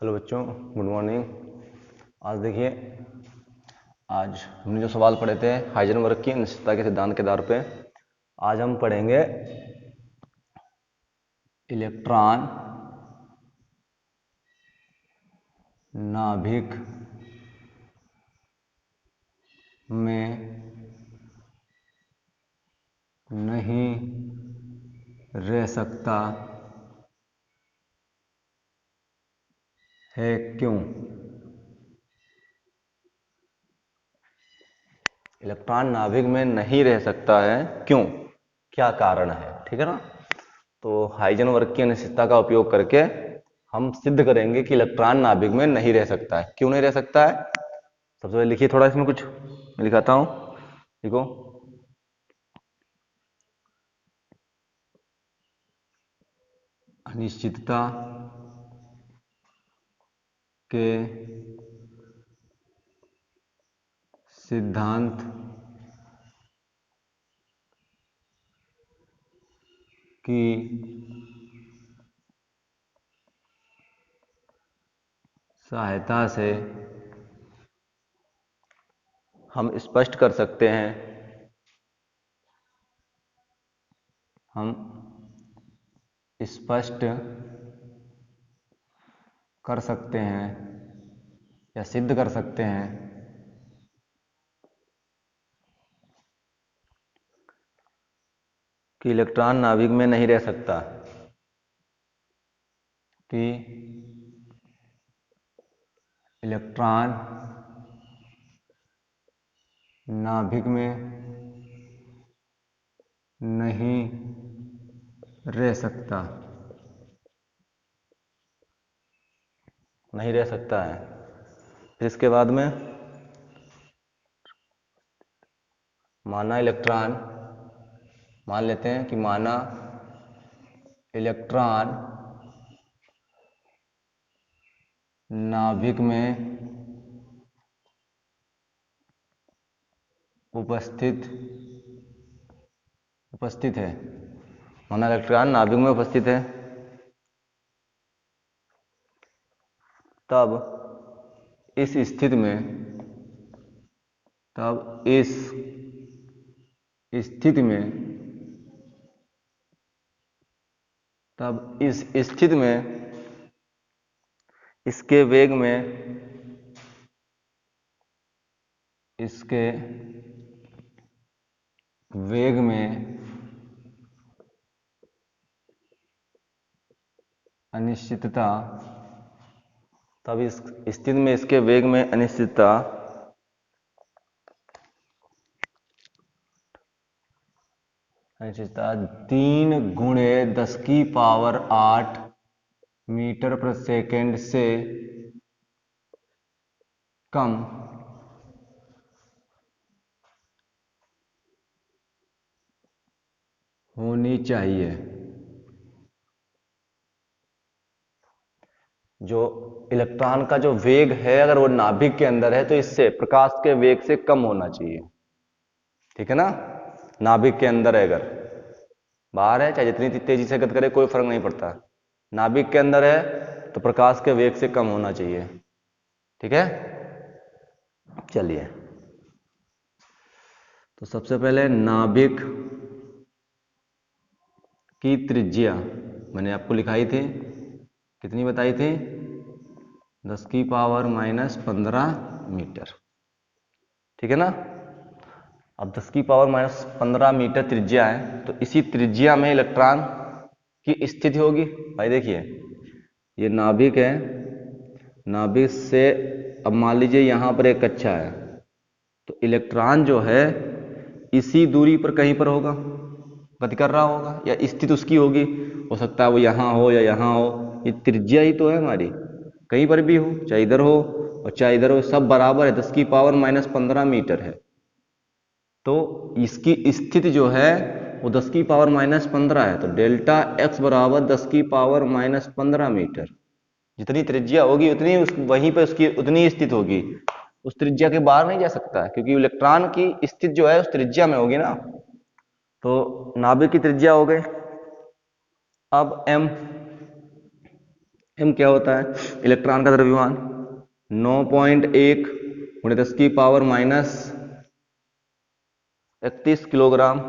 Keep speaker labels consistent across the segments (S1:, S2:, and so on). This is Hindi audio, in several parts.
S1: हेलो बच्चों, गुड मॉर्निंग। आज देखिए, आज हमने जो सवाल पढ़े थे हाइजेनबर्ग की अनिश्चितता के सिद्धांत के आधार पे, आज हम पढ़ेंगे इलेक्ट्रॉन नाभिक में नहीं रह सकता है, क्यों? इलेक्ट्रॉन नाभिक में नहीं रह सकता है, क्यों? क्या कारण है? ठीक है ना। तो हाइजेनबर्ग की अनिश्चितता का उपयोग करके हम सिद्ध करेंगे कि इलेक्ट्रॉन नाभिक में नहीं रह सकता है। क्यों नहीं रह सकता है? सबसे पहले लिखिए, थोड़ा इसमें कुछ मैं लिखाता हूं, देखो। अनिश्चितता के सिद्धांत की सहायता से हम स्पष्ट कर सकते हैं, हम स्पष्ट कर सकते हैं या सिद्ध कर सकते हैं कि इलेक्ट्रॉन नाभिक में नहीं रह सकता, कि इलेक्ट्रॉन नाभिक में नहीं रह सकता, नहीं रह सकता है। फिर इसके बाद में माना इलेक्ट्रॉन, मान लेते हैं कि माना इलेक्ट्रॉन नाभिक में उपस्थित है, माना इलेक्ट्रॉन नाभिक में उपस्थित है, तब इस स्थिति में, तब इस स्थिति में, तब इस स्थिति में इसके वेग में, इसके वेग में अनिश्चितता, तब इस स्थिति में इसके वेग में अनिश्चितता अनिश्चितता 3 गुणे 10 की पावर 8 मीटर प्रति सेकेंड से कम होनी चाहिए। जो इलेक्ट्रॉन का जो वेग है, अगर वो नाभिक के अंदर है तो इससे प्रकाश के वेग से कम होना चाहिए। ठीक है ना। नाभिक के अंदर है, अगर बाहर है चाहे जितनी तेजी से गति करे कोई फर्क नहीं पड़ता। नाभिक के अंदर है तो प्रकाश के वेग से कम होना चाहिए। ठीक है, चलिए। तो सबसे पहले नाभिक की त्रिज्या मैंने आपको लिखाई थी, कितनी बताई थी? 10 की पावर -15 मीटर। ठीक है ना। अब 10 की पावर -15 मीटर त्रिज्या है, तो इसी त्रिज्या में इलेक्ट्रॉन की स्थिति होगी। भाई देखिए, ये नाभिक है, नाभिक से अब मान लीजिए यहां पर एक कक्षा है, तो इलेक्ट्रॉन जो है इसी दूरी पर कहीं पर होगा, गति कर रहा होगा, या स्थिति उसकी होगी। हो सकता है वो यहां हो या यहां हो, ये त्रिज्या ही तो है हमारी, कहीं पर भी हो, चाहे इधर हो और चाहे इधर हो, सब बराबर है। 10 की पावर -15 मीटर है, तो इसकी स्थिति जो है वो 10 की पावर -15 है, तो डेल्टा x बराबर 10 की पावर -15 मीटर। जितनी त्रिज्या होगी उतनी वहीं पर उसकी उतनी स्थिति होगी, उस त्रिज्या के बाहर नहीं जा सकता है, क्योंकि इलेक्ट्रॉन की स्थिति जो है उस त्रिज्या में होगी ना। तो नाभिक की त्रिज्या हो गई। अब m, m क्या होता है? इलेक्ट्रॉन का द्रव्यमान 9.1 गुणे 10 की पावर माइनस 31 किलोग्राम।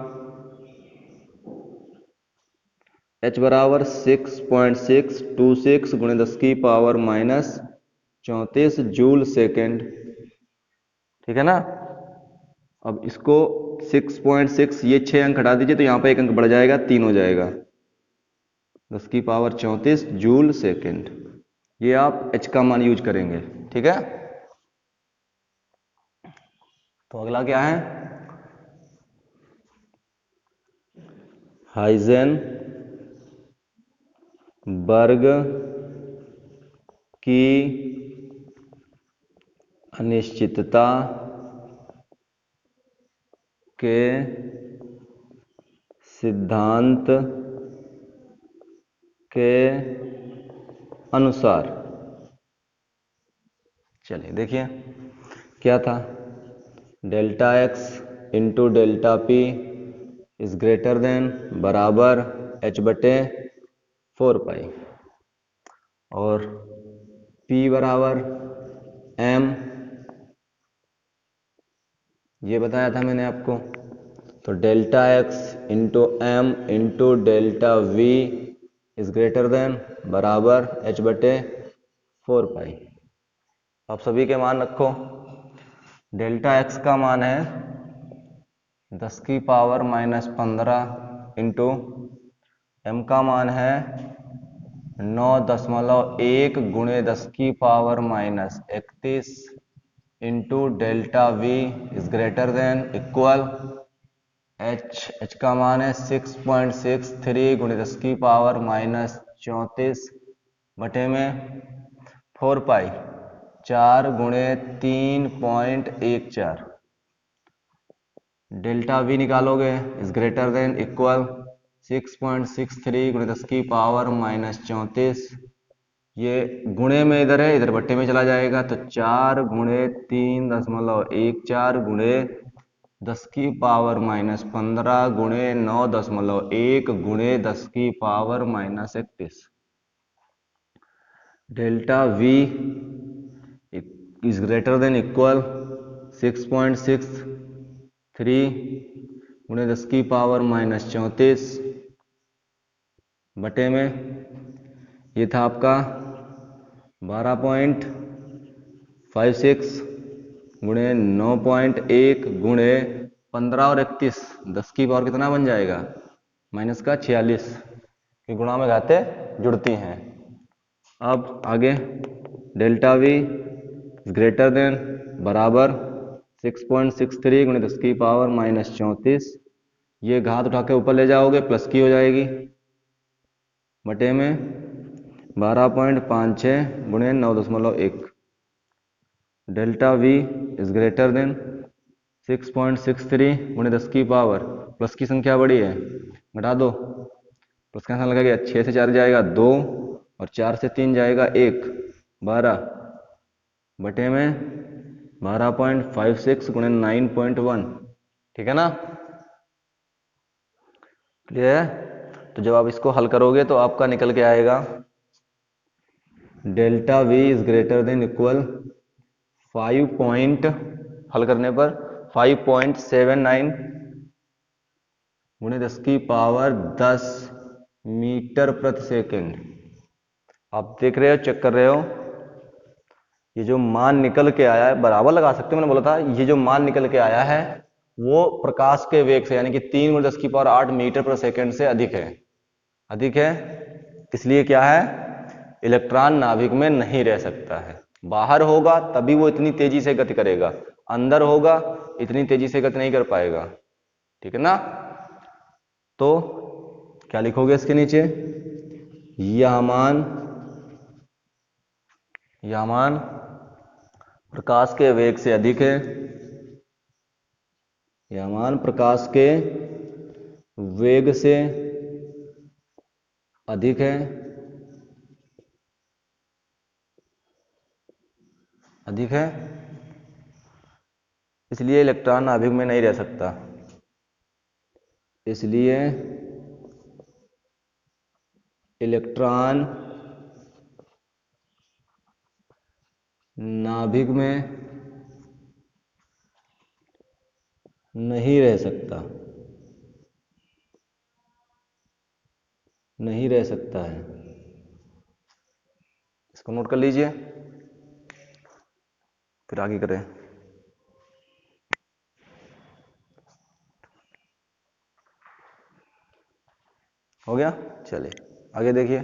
S1: h बराबर 6.626 गुणे 10 की पावर माइनस 34 जूल सेकेंड। ठीक है ना? अब इसको 6.6 ये 6 अंक हटा दीजिए तो यहाँ पे एक अंक बढ़ जाएगा, 3 हो जाएगा। 10 की पावर 34 जूल सेकेंड। ये आप h का मान यूज करेंगे। ठीक है? तो अगला क्या है? हाइजेनबर्ग की अनिश्चितता के सिद्धांत के अनुसार, चलिए देखिए क्या था, delta x into delta P is greater than बराबर h बटे 4 पाई और p बराबर m, ये बताया था मैंने आपको। तो delta x into m into delta v is greater than बराबर h बटे 4 पाई। आप सभी के मान रखो। डेल्टा एक्स का मान है 10 की पावर माइनस 15 इंटू एम का मान है 9.1 गुणे 10 की power minus 31 into delta v is greater than equal H का मान है 6.63 गुणे 10 की पावर माइनस 34 बटे में 4 पाई 4 गुणे 3.14। डेल्टा वी निकालोगे इज ग्रेटर देन इक्वल 6.63 गुणे 10 की पावर माइनस 34। ये गुणे में इधर है, इधर बट्टे में चला जाएगा तो 4 गुणे 3.14 गुणे 10 की पावर माइनस 15 गुणे 9.1 गुणे 10 की power minus 31। Delta v is greater than equal 6.63 गुणे 10 की पावर माइनस 34 बटे में ये था आपका 12.56 गुणे 9.1 गुणे 15 और 31, 10 की पावर कितना बन जाएगा? माइनस का 46 की गुणा में घातें जुड़ती हैं। अब आगे डेल्टा वी ग्रेटर देन बराबर 6.63 गुणे 10 की पावर माइनस 34, ये घात उठा के ऊपर ले जाओगे प्लस की हो जाएगी बटे में 12.56 गुणे 9.1। Delta v is greater then 6.63 गुणे 10 की पावर, प्लस की संख्या बड़ी है घटा दो, प्लस का लगा गया 6 से 4 जाएगा 2 और 4 से 3 जाएगा 1, 12 बटे में 12.56 गुणे 9.1। ठीक है ना? क्लियर है? तो जब आप इसको हल करोगे तो आपका निकल के आएगा delta v is greater than equal 5 हल करने पर 5.79 गुणे 10 की पावर 10 मीटर प्रति सेकेंड। आप देख रहे हो, चेक कर रहे हो, ये जो मान निकल के आया है, बराबर लगा सकते हो, मैंने बोला था ये जो मान निकल के आया है वो प्रकाश के वेग से यानी कि 3 गुणे 10 की पावर 8 मीटर प्रति सेकेंड से अधिक है। अधिक है इसलिए क्या है, इलेक्ट्रॉन नाभिक में नहीं रह सकता है। बाहर होगा तभी वो इतनी तेजी से गति करेगा, अंदर होगा इतनी तेजी से गति नहीं कर पाएगा। ठीक है ना? तो क्या लिखोगे इसके नीचे, यह मान प्रकाश के वेग से अधिक है, यह मान प्रकाश के वेग से अधिक है, अधिक है, इसलिए इलेक्ट्रॉन नाभिक में नहीं रह सकता। इसलिए इलेक्ट्रॉन नाभिक में नहीं रह सकता, नहीं रह सकता है। इसको नोट कर लीजिए, फिर आगे करें। हो गया, चलिए आगे देखिए।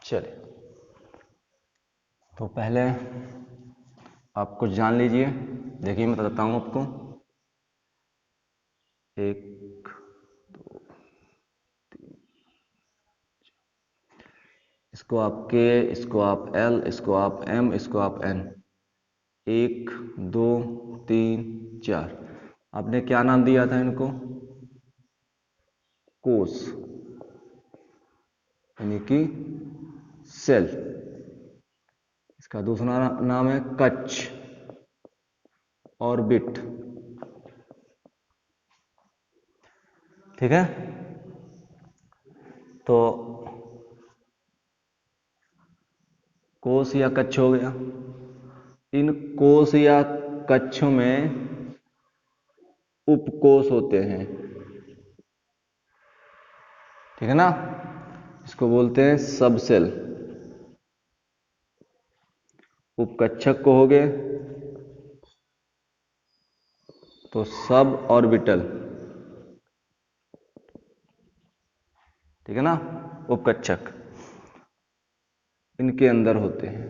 S1: चलिए, तो पहले आप कुछ जान लीजिए। देखिए मैं बताता हूँ आपको। 1 2 3, इसको आप K, इसको आप L, इसको आप M, इसको आप N। 1 2 3 4। आपने क्या नाम दिया था इनको? कोष, यानी कि सेल। इसका दूसरा नाम है कक्ष, ऑर्बिट। ठीक है, तो कोष या कक्ष हो गया। इन कोष या कक्षों में उपकोष होते हैं। ठीक है ना, इसको बोलते हैं सब सेल। उपकक्षक को हो गए तो सब ऑर्बिटल। ठीक है ना, उपकक्षक इनके अंदर होते हैं।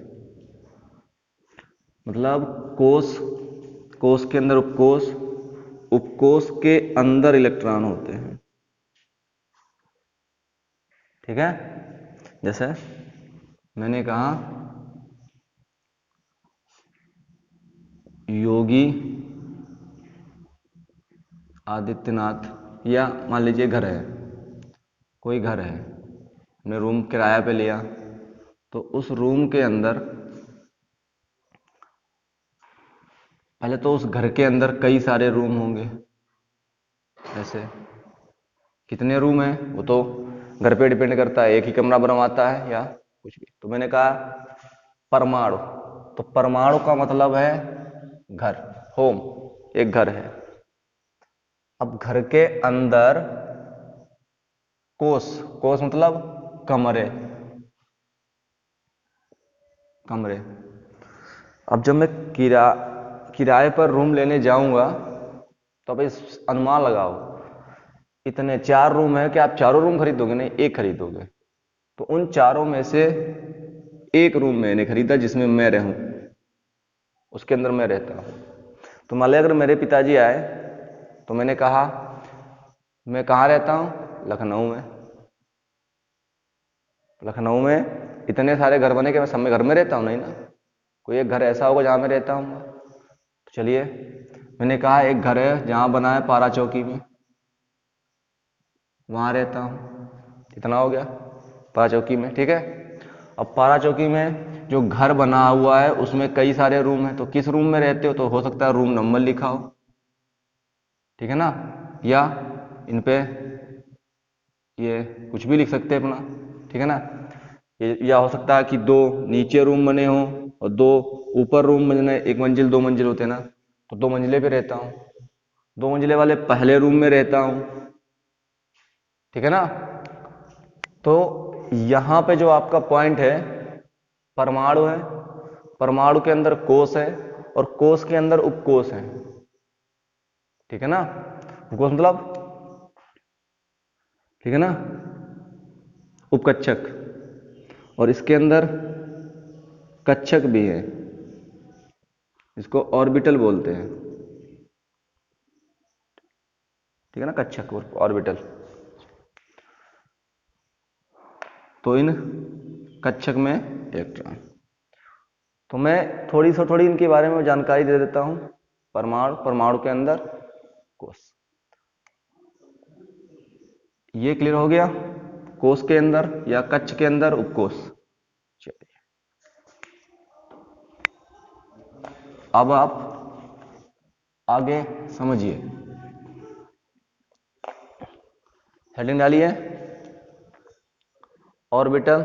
S1: मतलब कोष, कोष के अंदर उपकोष, उपकोष के अंदर इलेक्ट्रॉन होते हैं। ठीक है, जैसे मैंने कहा योगी आदित्यनाथ, या मान लीजिए घर है, कोई घर है, हमने रूम किराया पे लिया, तो उस रूम के अंदर पहले तो उस घर के अंदर कई सारे रूम होंगे। ऐसे कितने रूम हैं वो तो घर पे डिपेंड करता है, एक ही कमरा बनवाता है या कुछ भी। तो मैंने कहा परमाणु, तो परमाणु का मतलब है घर, होम, एक घर है। अब घर के अंदर कोष, कोष मतलब कमरे, कमरे। अब जब मैं किराए पर रूम लेने जाऊंगा तो अब इस अनुमान लगाओ, इतने 4 रूम है कि आप चारों रूम खरीदोगे? नहीं, एक खरीदोगे। तो उन चारों में से एक रूम मैंने खरीदा जिसमें मैं रहूं, उसके अंदर मैं रहता हूं। तो मान लिया अगर मेरे पिताजी आए तो मैंने कहा मैं कहाँ रहता हूं? लखनऊ में। लखनऊ में इतने सारे घर बने कि मैं सब में घर में रहता हूं? नहीं ना, कोई एक घर ऐसा होगा जहां मैं रहता हूं। तो चलिए, मैंने कहा एक घर है जहां बना है पारा चौकी में, वहां रहता हूं। इतना हो गया, पारा चौकी में। ठीक है, अब पारा चौकी में जो घर बना हुआ है उसमें कई सारे रूम हैं, तो किस रूम में रहते हो? तो हो सकता है रूम नंबर लिखा हो। ठीक है ना, या इन पे ये कुछ भी लिख सकते हैं अपना। ठीक है ना, या हो सकता है कि 2 नीचे रूम बने हो और 2 ऊपर रूम बने, 1 मंजिल 2 मंजिल होते हैं ना, तो 2 मंजिले पे रहता हूं, 2 मंजिले वाले पहले रूम में रहता हूं। ठीक है ना, तो यहां पे जो आपका पॉइंट है परमाणु है, परमाणु के अंदर कोष है और कोष के अंदर उपकोष है। ठीक है ना, उपकोष मतलब, ठीक है ना, उपकक्षक, और इसके अंदर कक्षक भी है, इसको ऑर्बिटल बोलते हैं। ठीक है ना, कक्षक और ऑर्बिटल। तो इन कक्षक में इलेक्ट्रॉन, तो मैं थोड़ी इनके बारे में जानकारी दे देता हूं। परमाणु, परमाणु के अंदर कोष, ये क्लियर हो गया। कोश के अंदर या कक्ष के अंदर उपकोश। चलिए अब आप आगे समझिए, हेडिंग डालिए ऑर्बिटल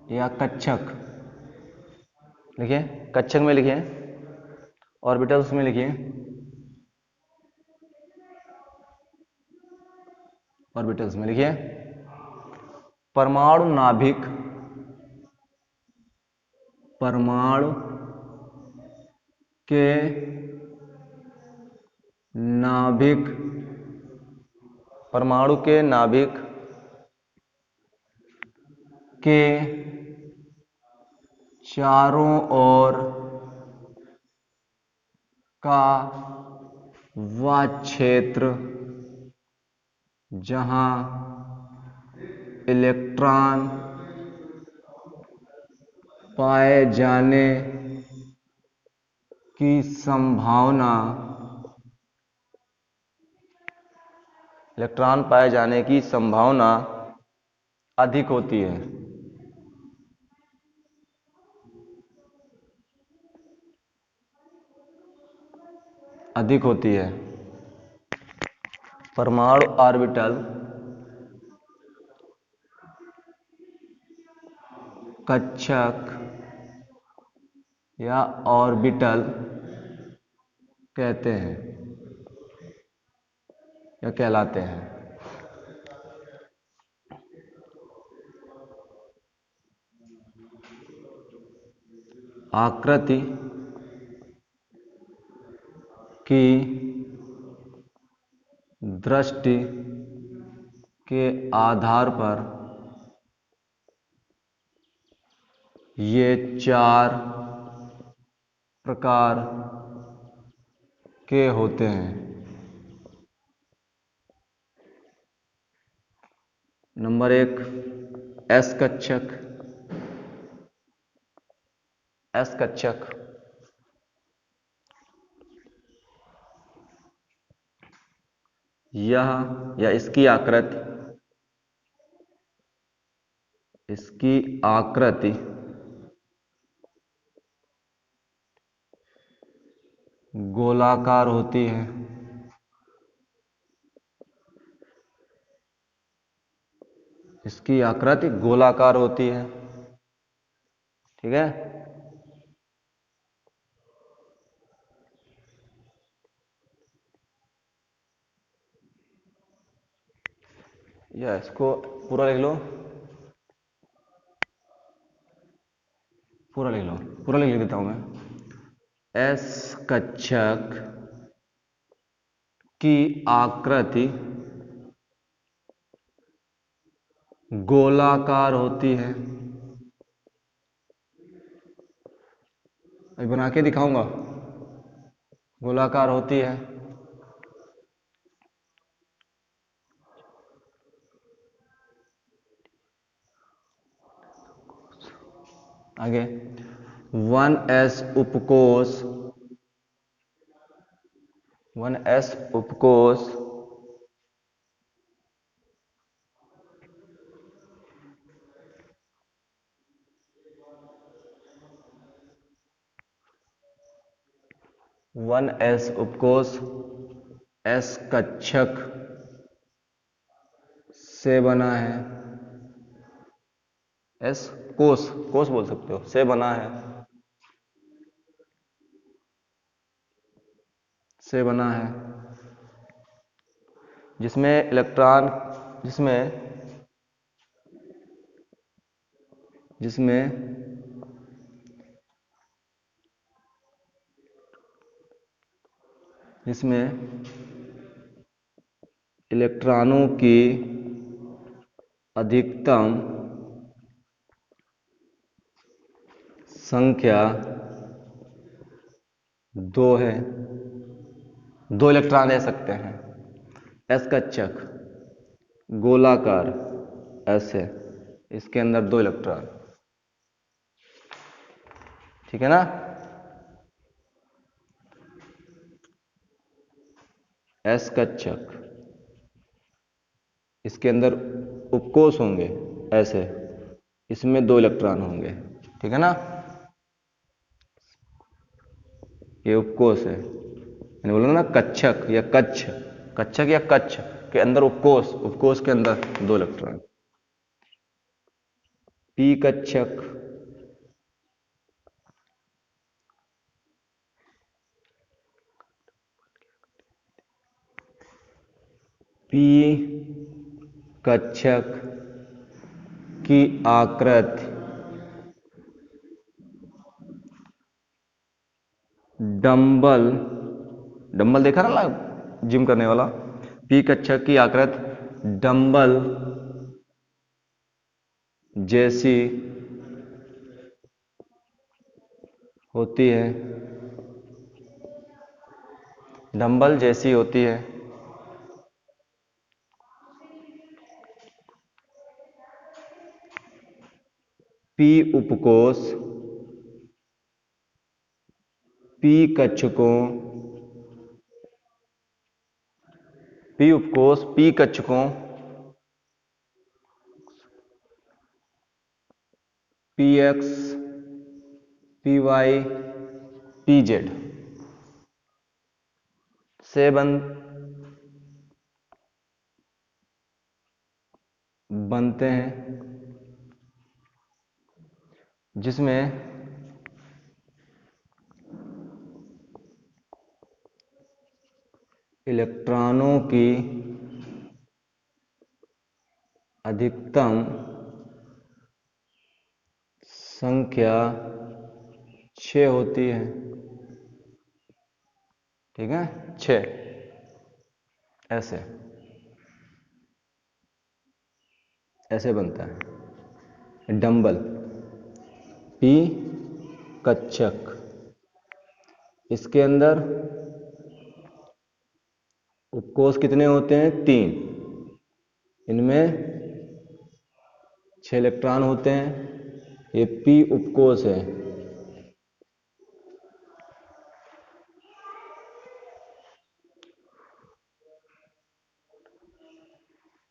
S1: या कक्षक, लिखिए कक्षक में लिखिए, ऑर्बिटल्स में लिखिए, ऑर्बिटल्स में लिखिए परमाणु नाभिक, परमाणु के नाभिक, परमाणु के नाभिक के चारों ओर का वह क्षेत्र जहां इलेक्ट्रॉन पाए जाने की संभावना, इलेक्ट्रॉन पाए जाने की संभावना अधिक होती है, अधिक होती है। परमाणु ऑर्बिटल कक्षक या ऑर्बिटल कहते हैं या कहलाते हैं। आकृति की दृष्टि के आधार पर ये चार प्रकार के होते हैं। नंबर 1 एस कक्षक, एस कक्षक यह या इसकी आकृति, इसकी आकृति गोलाकार होती है, इसकी आकृति गोलाकार होती है, ठीक है। या इसको पूरा लिख लो, पूरा लिख लो, पूरा लिख देता हूं मैं। एस कक्षक की आकृति गोलाकार होती है, अभी बना के दिखाऊंगा, गोलाकार होती है। आगे 1s उपकोष, 1s उपकोष एस कक्षक से बना है, एस कोष, कोष बोल सकते हो, से बना है, से बना है, जिसमें इलेक्ट्रॉन, जिसमें इलेक्ट्रॉनों की अधिकतम संख्या 2 है, 2 इलेक्ट्रॉन ले सकते हैं। एस कक्षक गोलाकार ऐसे, इसके अंदर 2 इलेक्ट्रॉन, ठीक है ना। एस कक्षक इसके अंदर उपकोष होंगे ऐसे, इसमें 2 इलेक्ट्रॉन होंगे, ठीक है ना। ये उपकोष है, मैंने बोला ना कक्षक या कच्छ, कक्षक या कच्छ के अंदर उपकोष, उपकोष के अंदर 2 इलेक्ट्रॉन। पी कक्षक, पी कक्षक की आकृति डंबल, डंबल देखा ना जिम करने वाला, पी कक्षक की आकृति डंबल जैसी होती है, डंबल जैसी होती है। पी उपकोष पी कक्षकों, पी उपकोष पी कक्षकों p x p y p z से बनते हैं, जिसमें इलेक्ट्रॉनों की अधिकतम संख्या 6 होती है, ठीक है, 6, ऐसे ऐसे बनता है डंबल पी कक्षक। इसके अंदर उपकोष कितने होते हैं? 3, इनमें 6 इलेक्ट्रॉन होते हैं। ये पी उपकोष है,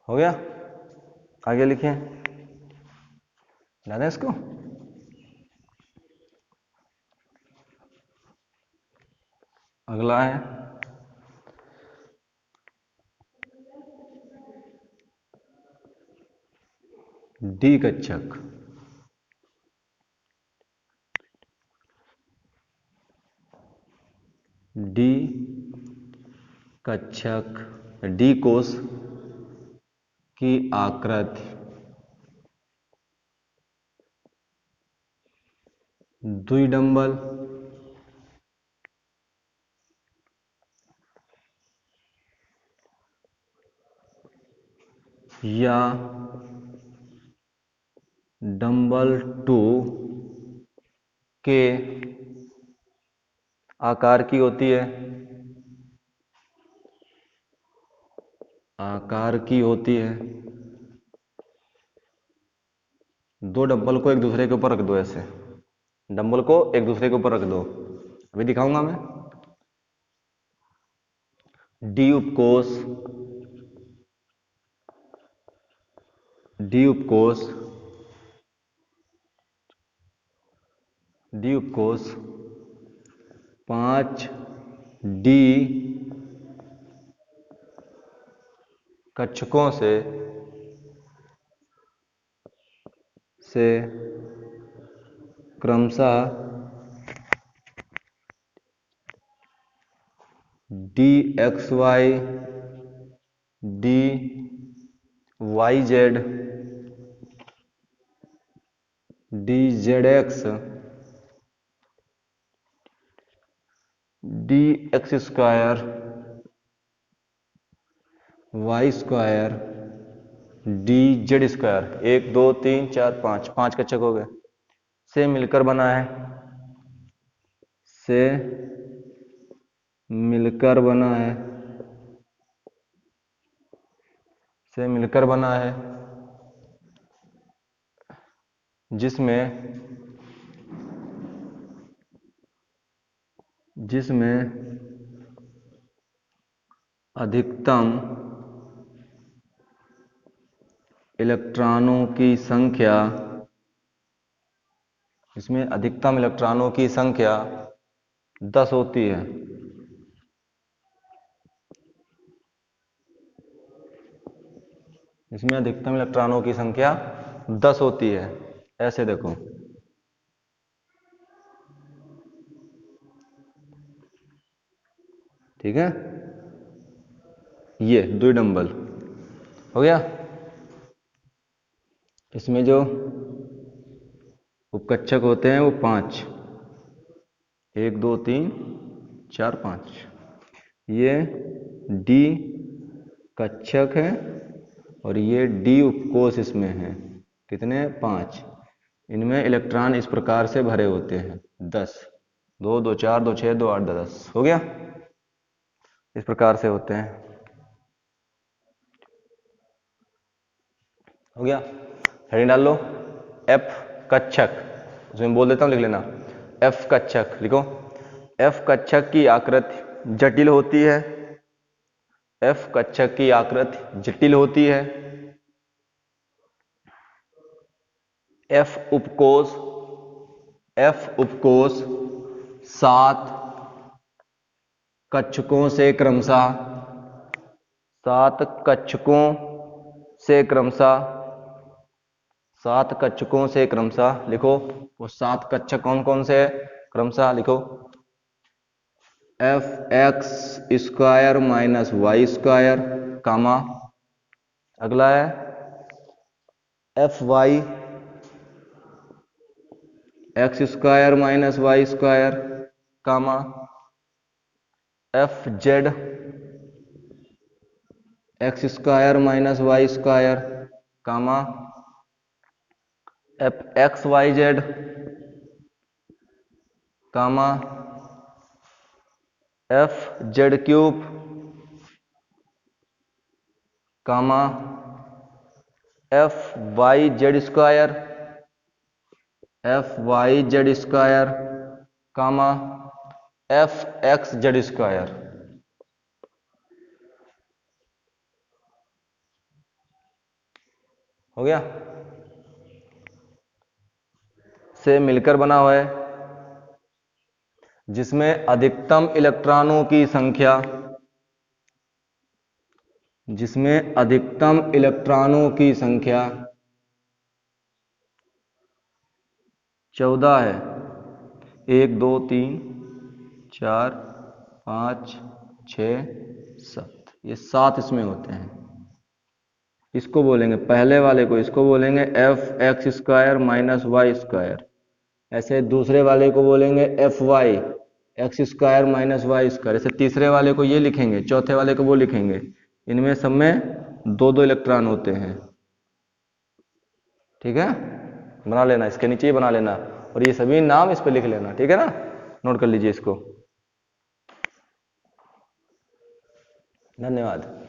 S1: हो गया। आगे लिखें, याद है इसको? अगला है डी कक्षक। डी कक्षक, डी कोष की आकृति द्विडंबल या डंबल 2 के आकार की होती है, आकार की होती है। 2 डंबल को एक दूसरे के ऊपर रख दो, ऐसे डंबल को एक दूसरे के ऊपर रख दो, अभी दिखाऊंगा मैं। डी उपकोष, डी उपकोष, डी उपकोष 5 डी कक्षकों से क्रमशः d x y, d y z, d z x, d x square, y square, d z square, 1 2 3 4 5, 5 कक्षक हो गए, से मिलकर बना है, से मिलकर बना है, से मिलकर बना है, जिसमें अधिकतम इलेक्ट्रॉनों की संख्या, इसमें अधिकतम इलेक्ट्रॉनों की संख्या 10 होती है। इसमें अधिकतम इलेक्ट्रॉनों की संख्या 10 होती है। ऐसे देखो, ठीक है, ये 2 डंबल हो गया। इसमें जो उपकक्षक होते हैं वो 5, 1 2 3 4 5। ये डी कक्षक है और ये डी उपकोष इसमें है। कितने? 5। इनमें इलेक्ट्रॉन इस प्रकार से भरे होते हैं 10, 2 2 4 2 6 2 8 10 हो गया। इस प्रकार से होते हैं। हो गया। हेडिंग डाल लो, एफ कक्षक, उसमें बोल देता हूं, लिख लेना। एफ कक्षक लिखो। एफ कक्षक की आकृति जटिल होती है। एफ कक्षक की आकृति जटिल होती है। एफ उपकोष 7 कक्षकों से क्रमशः 7 कक्षकों से क्रमशः लिखो। वो 7 कक्षक कौन कौन से है? क्रमशः लिखो। F x square minus y square, comma, अगला है f y x square minus y square, comma f z x square minus y square, comma f x y z, comma f z cube, comma f y z square, comma f x z square. हो गया। से मिलकर बना हुआ है, जिसमें अधिकतम इलेक्ट्रॉनों की संख्या 14 है। 1 2 3 4 5 6 7, ये 7 इसमें होते हैं। इसको बोलेंगे, पहले वाले को इसको बोलेंगे f x square minus y square. ऐसे दूसरे वाले को बोलेंगे f y x square minus y square. ऐसे तीसरे वाले को ये लिखेंगे, चौथे वाले को वो लिखेंगे। इनमें सब में 2 इलेक्ट्रॉन होते हैं। ठीक है, बना लेना, इसके नीचे ही बना लेना, और ये सभी नाम इस पे लिख लेना। ठीक है ना, नोट कर लीजिए इसको। धन्यवाद।